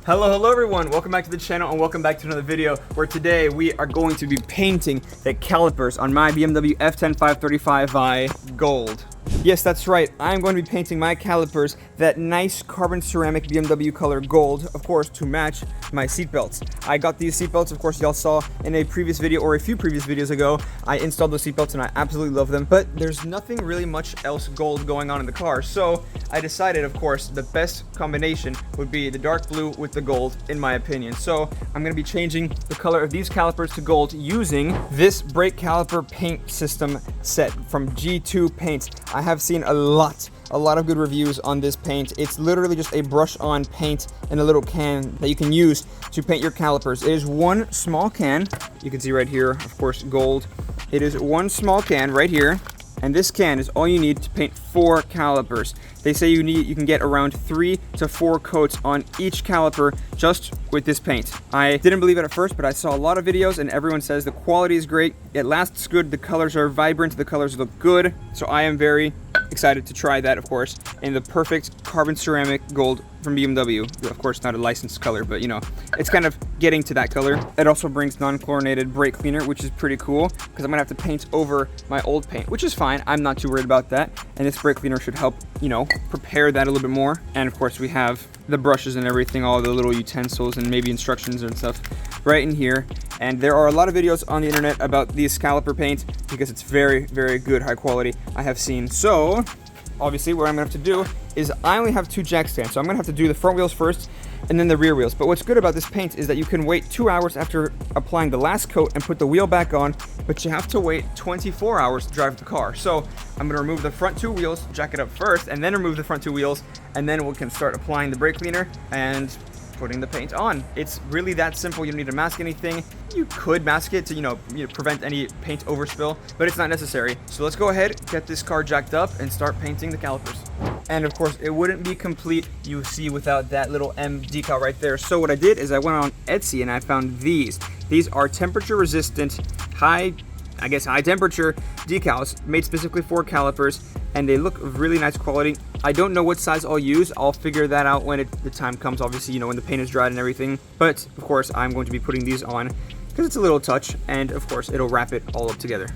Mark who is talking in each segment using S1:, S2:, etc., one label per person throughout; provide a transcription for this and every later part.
S1: Hello everyone, welcome back to the channel and welcome back to another video where today we are going to be painting the calipers on my BMW F10 535i gold. Yes, that's right, I'm going to be painting my calipers that nice carbon ceramic BMW color gold, of course, to match my seatbelts. I got these seatbelts, of course, y'all saw in a previous video or a few previous videos ago. I installed those seatbelts and I absolutely love them, but there's nothing really much else gold going on in the car, so I decided, of course, the best combination would be the dark blue with the gold, in my opinion. So I'm going to be changing the color of these calipers to gold using this brake caliper paint system set from G2 Paints. I have seen a lot of good reviews on this paint. It's literally just a brush on paint in a little can that you can use to paint your calipers. It is one small can. You can see right here, of course, gold. It is one small can right here. And this can is all you need to paint 4 calipers. They say you can get around 3 to 4 coats on each caliper just with this paint. I didn't believe it at first, but I saw a lot of videos and everyone says the quality is great, it lasts good, the colors are vibrant, the colors look good. So I am very excited to try that, of course, in the perfect carbon ceramic gold from BMW. Of course, not a licensed color, but you know, it's kind of getting to that color. It also brings non-chlorinated brake cleaner, which is pretty cool because I'm gonna have to paint over my old paint, which is fine. I'm not too worried about that. And this brake cleaner should help, you know, prepare that a little bit more. And of course, we have the brushes and everything, all the little utensils and maybe instructions and stuff right in here. And there are a lot of videos on the internet about these caliper paint because it's very, very good, high quality, I have seen. So obviously what I'm gonna have to do is I only have 2 jack stands, so I'm gonna have to do the front wheels first and then the rear wheels. But what's good about this paint is that you can wait 2 hours after applying the last coat and put the wheel back on, but you have to wait 24 hours to drive the car. So I'm gonna remove the front 2 wheels, jack it up first, and then remove the front 2 wheels, and then we can start applying the brake cleaner and putting the paint on. It's really that simple. You don't need to mask anything. You could mask it to, you know, prevent any paint overspill, but it's not necessary. So let's go ahead, get this car jacked up, and start painting the calipers. And of course, it wouldn't be complete, you see, without that little M decal right there. So what I did is I went on Etsy and I found these. These are temperature resistant, high temperature decals made specifically for calipers, and they look really nice quality. I don't know what size I'll use. I'll figure that out when the time comes, obviously, you know, when the paint is dried and everything. But of course, I'm going to be putting these on because it's a little touch, and of course, it'll wrap it all up together.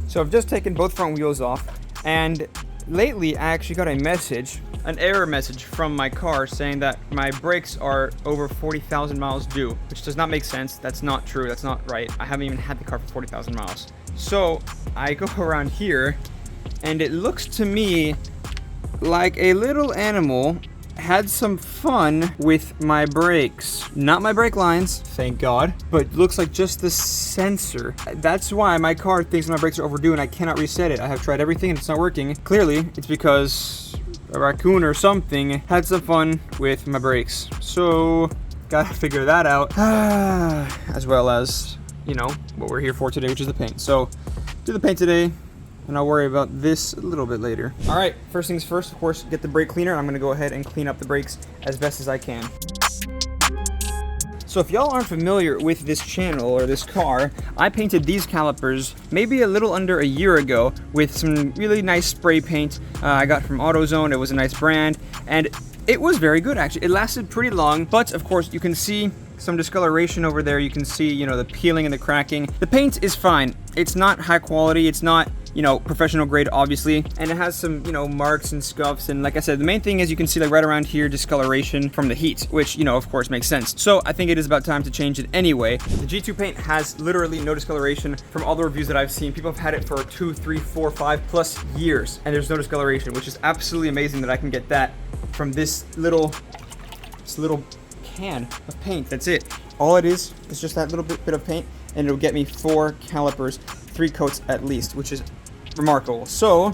S1: So I've just taken both front wheels off, and lately I actually got a message, an error message from my car saying that my brakes are over 40,000 miles due, which does not make sense. That's not true. That's not right. I haven't even had the car for 40,000 miles. So I go around here and it looks to me like a little animal had some fun with my brakes. Not my brake lines, thank God, but looks like just the sensor. That's why my car thinks my brakes are overdue and I cannot reset it. I have tried everything and it's not working. Clearly, it's because a raccoon or something had some fun with my brakes. So, gotta figure that out. As well as, you know, what we're here for today, which is the paint. So, do the paint today, and I'll worry about this a little bit later. All right, first things first, of course, get the brake cleaner. I'm gonna go ahead and clean up the brakes as best as I can. So if y'all aren't familiar with this channel or this car, I painted these calipers maybe a little under a year ago with some really nice spray paint I got from AutoZone. It was a nice brand, and it was very good, actually. It lasted pretty long, but of course you can see some discoloration over there. You can see, you know, the peeling and the cracking. The paint is fine. It's not high quality. It's not, you know, professional grade, obviously, and it has some, you know, marks and scuffs. And like I said, the main thing is you can see, like, right around here, discoloration from the heat, which, you know, of course makes sense. So I think it is about time to change it anyway. The G2 paint has literally no discoloration. From all the reviews that I've seen, people have had it for 2, 3, 4, 5+ years, and there's no discoloration, which is absolutely amazing that I can get that from this little can of paint. That's it. All it is just that little bit of paint, and it'll get me 4 calipers, 3 coats at least, which is remarkable. So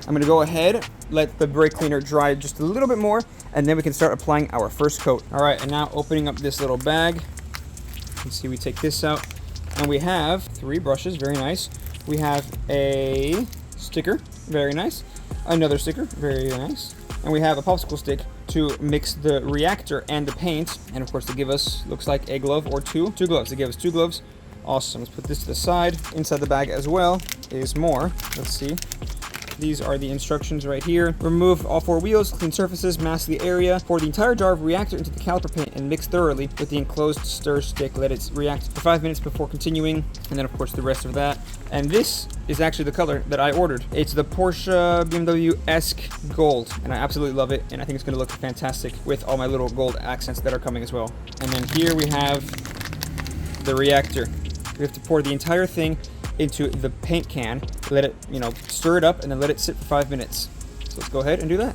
S1: I'm gonna go ahead, let the brake cleaner dry just a little bit more, and then we can start applying our first coat. All right, and now opening up this little bag, you can see we take this out, and we have 3 brushes, very nice. We have a sticker, very nice. Another sticker, very nice. And we have a popsicle stick to mix the reactor and the paint, and of course to give us, looks like a glove or 2 gloves. They give us 2 gloves. Awesome. Let's put this to the side. Inside the bag as well is more. Let's see. These are the instructions right here. Remove all 4 wheels, clean surfaces, mask the area. Pour the entire jar of reactor into the caliper paint and mix thoroughly with the enclosed stir stick. Let it react for 5 minutes before continuing, and then of course the rest of that. And this is actually the color that I ordered. It's the Porsche BMW-esque gold, and I absolutely love it, and I think it's going to look fantastic with all my little gold accents that are coming as well. And then here we have the reactor. We have to pour the entire thing into the paint can, let it, stir it up, and then let it sit for 5 minutes. So let's go ahead and do that.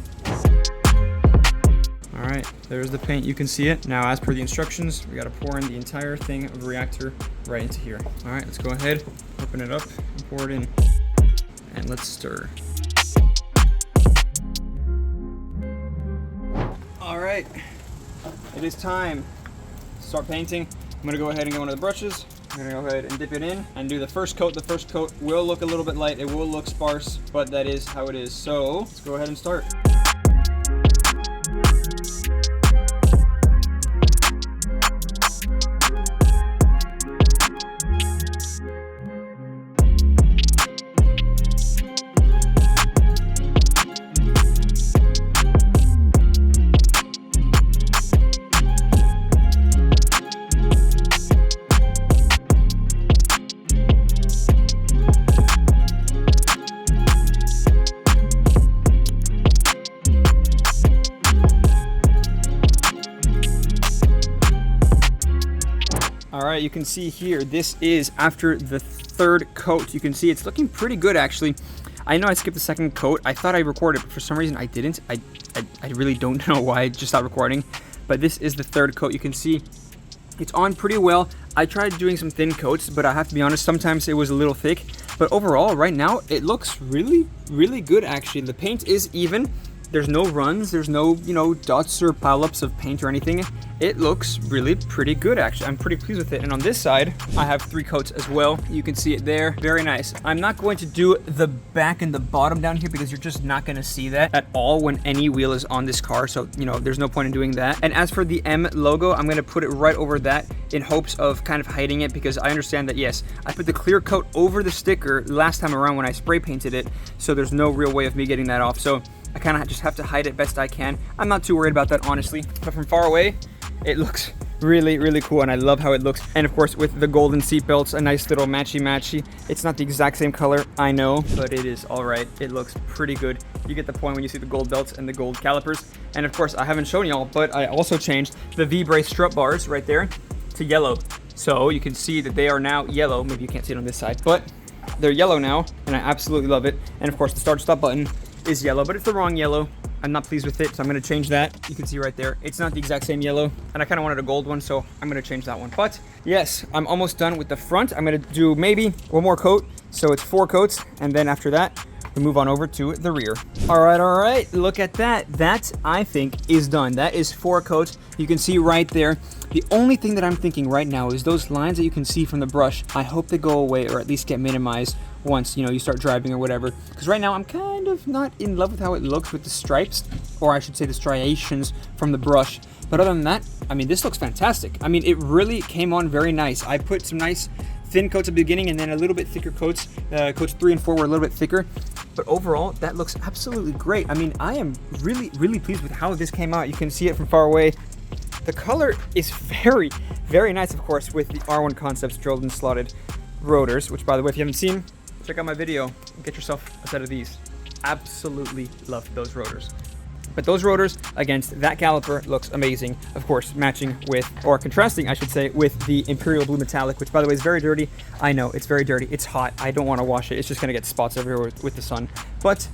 S1: All right, there's the paint. You can see it. Now, as per the instructions, we got to pour in the entire thing of the reactor right into here. All right, let's go ahead, open it up, and pour it in, and let's stir. All right, it is time to start painting. I'm gonna go ahead and get one of the brushes. I'm gonna go ahead and dip it in and do the first coat. The first coat will look a little bit light. It will look sparse, but that is how it is. So let's go ahead and start. All right, you can see here, this is after the 3rd coat. You can see it's looking pretty good, actually. I know I skipped the 2nd coat. I thought I recorded, but for some reason I didn't. I really don't know why I just stopped recording. But this is the 3rd coat. You can see it's on pretty well. I tried doing some thin coats, but I have to be honest, sometimes it was a little thick. But overall, right now, it looks really, really good, actually. The paint is even. There's no runs, there's no, dots or pileups of paint or anything. It looks really pretty good, actually. I'm pretty pleased with it. And on this side, I have 3 coats as well. You can see it there, very nice. I'm not going to do the back and the bottom down here because you're just not gonna see that at all when any wheel is on this car. So, there's no point in doing that. And as for the M logo, I'm gonna put it right over that in hopes of kind of hiding it, because I understand that, yes, I put the clear coat over the sticker last time around when I spray painted it. So there's no real way of me getting that off. So I kind of just have to hide it best I can. I'm not too worried about that, honestly. But from far away, it looks really, really cool, and I love how it looks. And of course, with the golden seat belts, a nice little matchy-matchy. It's not the exact same color, I know, but it is all right. It looks pretty good. You get the point when you see the gold belts and the gold calipers. And of course, I haven't shown y'all, but I also changed the V-brace strut bars right there to yellow. So you can see that they are now yellow. Maybe you can't see it on this side, but they're yellow now, and I absolutely love it. And of course, the start-stop button is yellow, but it's the wrong yellow. I'm not pleased with it, so I'm gonna change that. You can see right there, it's not the exact same yellow, and I kind of wanted a gold one, so I'm gonna change that one. But yes, I'm almost done with the front. I'm gonna do maybe one more coat, so it's 4 coats, and then after that, we move on over to the rear. All right, look at that. That, I think, is done. That is 4 coats. You can see right there. The only thing that I'm thinking right now is those lines that you can see from the brush, I hope they go away or at least get minimized once, you start driving or whatever. Because right now I'm kind of not in love with how it looks with the stripes, or I should say the striations from the brush. But other than that, I mean, this looks fantastic. I mean, it really came on very nice. I put some nice thin coats at the beginning and then a little bit thicker coats. Coats 3 and 4 were a little bit thicker. But overall, that looks absolutely great. I mean, I am really, really pleased with how this came out. You can see it from far away. The color is very, very nice, of course, with the R1 Concepts drilled and slotted rotors, which, by the way, if you haven't seen, check out my video and get yourself a set of these. Absolutely love those rotors. But those rotors against that caliper looks amazing. Of course, matching with, or contrasting, I should say, with the Imperial Blue Metallic, which, by the way, is very dirty. I know, it's very dirty. It's hot. I don't want to wash it. It's just going to get spots everywhere with the sun. But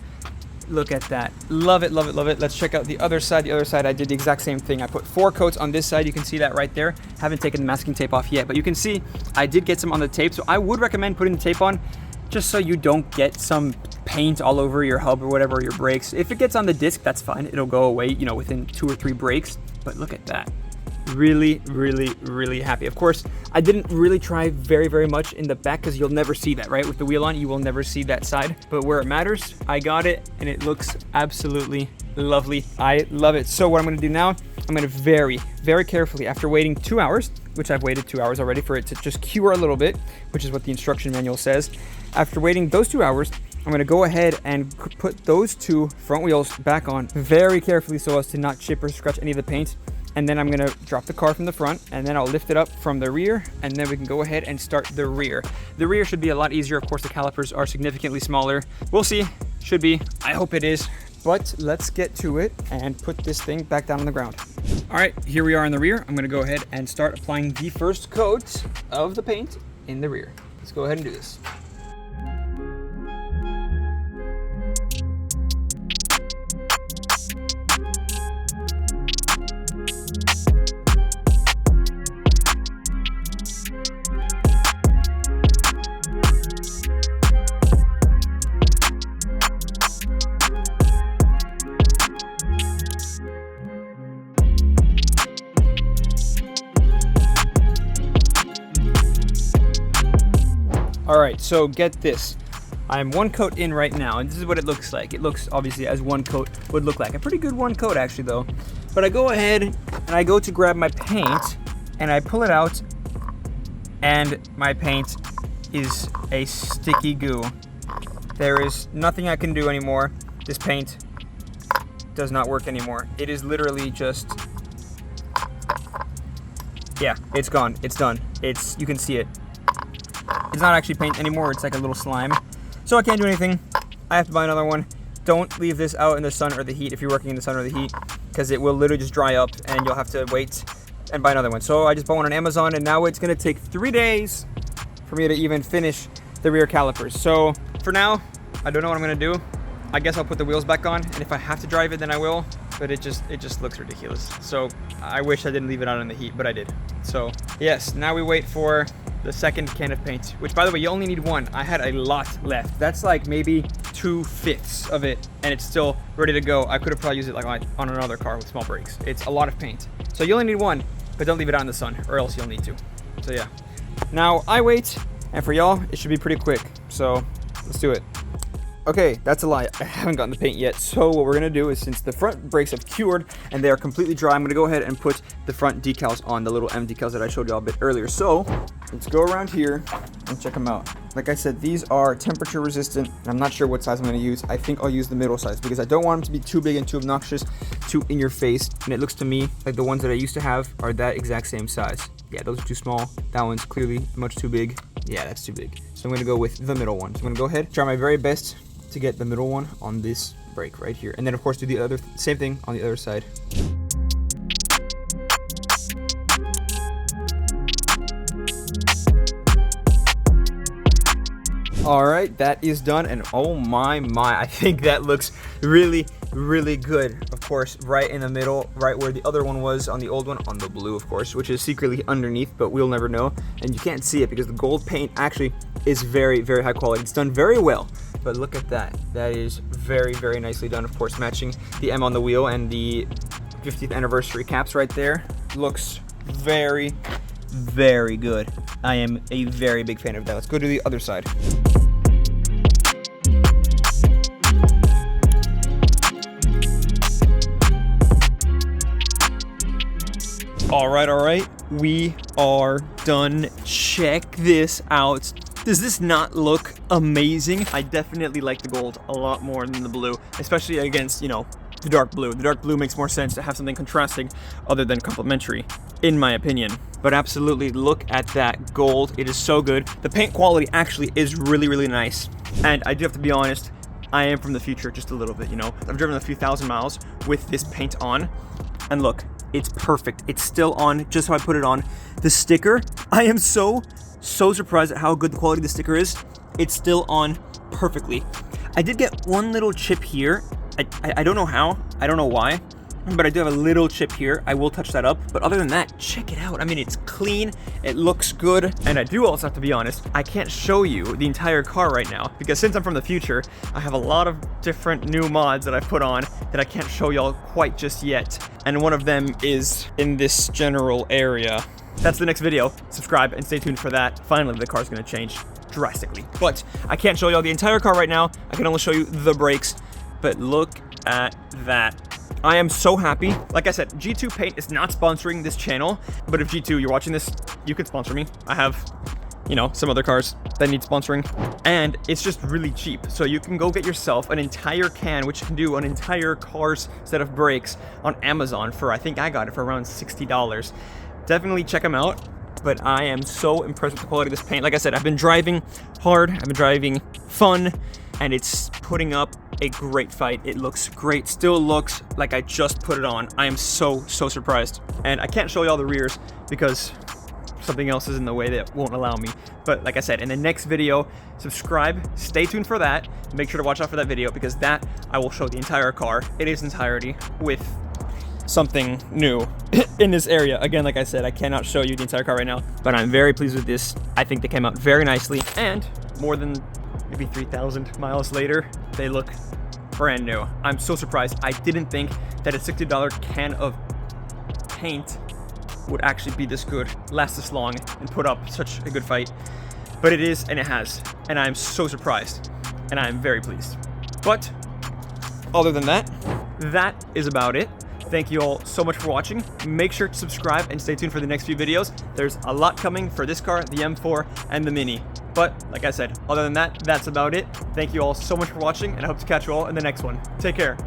S1: look at that. Love it, love it, love it. Let's check out the other side. The other side, I did the exact same thing. I put 4 coats on this side. You can see that right there. Haven't taken the masking tape off yet, but you can see I did get some on the tape. So I would recommend putting the tape on just so you don't get some paint all over your hub or whatever, your brakes. If it gets on the disc, that's fine. It'll go away, within 2 or 3 brakes. But look at that. Really, really, really happy. Of course, I didn't really try very, very much in the back because you'll never see that, right? With the wheel on, you will never see that side. But where it matters, I got it, and it looks absolutely lovely. I love it. So what I'm going to do now, I'm going to very, very carefully, after waiting 2 hours, which I've waited 2 hours already for it to just cure a little bit, which is what the instruction manual says. After waiting those 2 hours, I'm gonna go ahead and put those two front wheels back on very carefully so as to not chip or scratch any of the paint. And then I'm gonna drop the car from the front, and then I'll lift it up from the rear, and then we can go ahead and start the rear. The rear should be a lot easier. Of course, the calipers are significantly smaller. We'll see, should be. I hope it is. But let's get to it and put this thing back down on the ground. All right, here we are in the rear. I'm gonna go ahead and start applying the first coat of the paint in the rear. Let's go ahead and do this. All right, so get this. I'm one coat in right now, and this is what it looks like. It looks obviously as one coat would look like. A pretty good one coat actually though. But I go ahead and I go to grab my paint and I pull it out, and my paint is a sticky goo. There is nothing I can do anymore. This paint does not work anymore. It is literally just, yeah, it's gone, it's done. You can see it. It's not actually paint anymore, it's like a little slime. So I can't do anything. I have to buy another one. Don't leave this out in the sun or the heat if you're working in the sun or the heat, because it will literally just dry up and you'll have to wait and buy another one. So I just bought one on Amazon, and now it's gonna take 3 days for me to even finish the rear calipers. So for now, I don't know what I'm gonna do. I guess I'll put the wheels back on, and if I have to drive it, then I will, but it just looks ridiculous. So I wish I didn't leave it out in the heat, but I did. So yes, now we wait for the second can of paint, which by the way, you only need one. I had a lot left. That's like maybe 2/5 of it, and it's still ready to go. I could have probably used it like on another car with small brakes. It's a lot of paint. So you only need one, but don't leave it out in the sun or else you'll need to. So yeah, now I wait, and for y'all, it should be pretty quick. So let's do it. Okay, that's a lie. I haven't gotten the paint yet. So what we're gonna do is, since the front brakes have cured and they are completely dry, I'm gonna go ahead and put the front decals on, the little M decals that I showed y'all a bit earlier. So let's go around here and check them out. Like I said, these are temperature resistant. I'm not sure what size I'm gonna use. I think I'll use the middle size because I don't want them to be too big and too obnoxious, too in your face. And it looks to me like the ones that I used to have are that exact same size. Yeah, those are too small. That one's clearly much too big. Yeah, that's too big. So I'm gonna go with the middle one. So I'm gonna go ahead, try my very best to get the middle one on this brake right here, and then of course do the same thing on the other side. All right, that is done, and oh my, I think that looks really good. Of course, right in the middle, right where the other one was on the old one, on the blue of course, which is secretly underneath, but we'll never know, and you can't see it because the gold paint actually is very high quality. It's done very well. But look at that. That is very nicely done. Of course, matching the M on the wheel and the 50th anniversary caps right there. Looks very good. I am a very big fan of that. Let's go to the other side. All right. We are done. Check this out. Does this not look amazing? I definitely like the gold a lot more than the blue, especially against, you know, the dark blue. The dark blue makes more sense to have something contrasting other than complementary, in my opinion. But absolutely, look at that gold. It is so good. The paint quality actually is really nice. And I do have to be honest, I am from the future just a little bit, you know. I've driven a few thousand miles with this paint on, and look, it's perfect. It's still on just how I put it on. The sticker, I am so surprised at how good the quality of the sticker is. It's still on perfectly. I did get one little chip here. I don't know how, I don't know why, but I do have a little chip here. I will touch that up, but other than that, check it out. I mean, it's clean, it looks good, and I do also have to be honest, I can't show you the entire car right now, because since I'm from the future, I have a lot of different new mods that I've put on that I can't show y'all quite just yet, and one of them is in this general area. That's the next video. Subscribe and stay tuned for that. Finally, the car's gonna change drastically. But I can't show y'all the entire car right now. I can only show you the brakes. But look at that. I am so happy. Like I said, G2 Paint is not sponsoring this channel. But if G2, you're watching this, you can sponsor me. I have you know, some other cars that need sponsoring. And it's just really cheap. So you can go get yourself an entire can, which can do an entire car's set of brakes on Amazon for, I think I got it for around $60. Definitely check them out. But I am so impressed with the quality of this paint. Like I said, I've been driving hard, I've been driving fun, and it's putting up a great fight. It looks great, still looks like I just put it on. I am so surprised. And I can't show you all the rears because something else is in the way that won't allow me. But like I said, in the next video, subscribe, stay tuned for that. Make sure to watch out for that video because that I will show the entire car in its entirety with something new in this area. Again, like I said, I cannot show you the entire car right now, but I'm very pleased with this. I think they came out very nicely, and more than maybe 3,000 miles later, they look brand new. I'm so surprised. I didn't think that a $60 can of paint would actually be this good, last this long, and put up such a good fight. But it is, and it has, and I'm so surprised, and I'm very pleased. But other than that, that is about it. Thank you all so much for watching. Make sure to subscribe and stay tuned for the next few videos. There's a lot coming for this car, the M4, and the Mini. But like I said, other than that, that's about it. Thank you all so much for watching, and I hope to catch you all in the next one. Take care.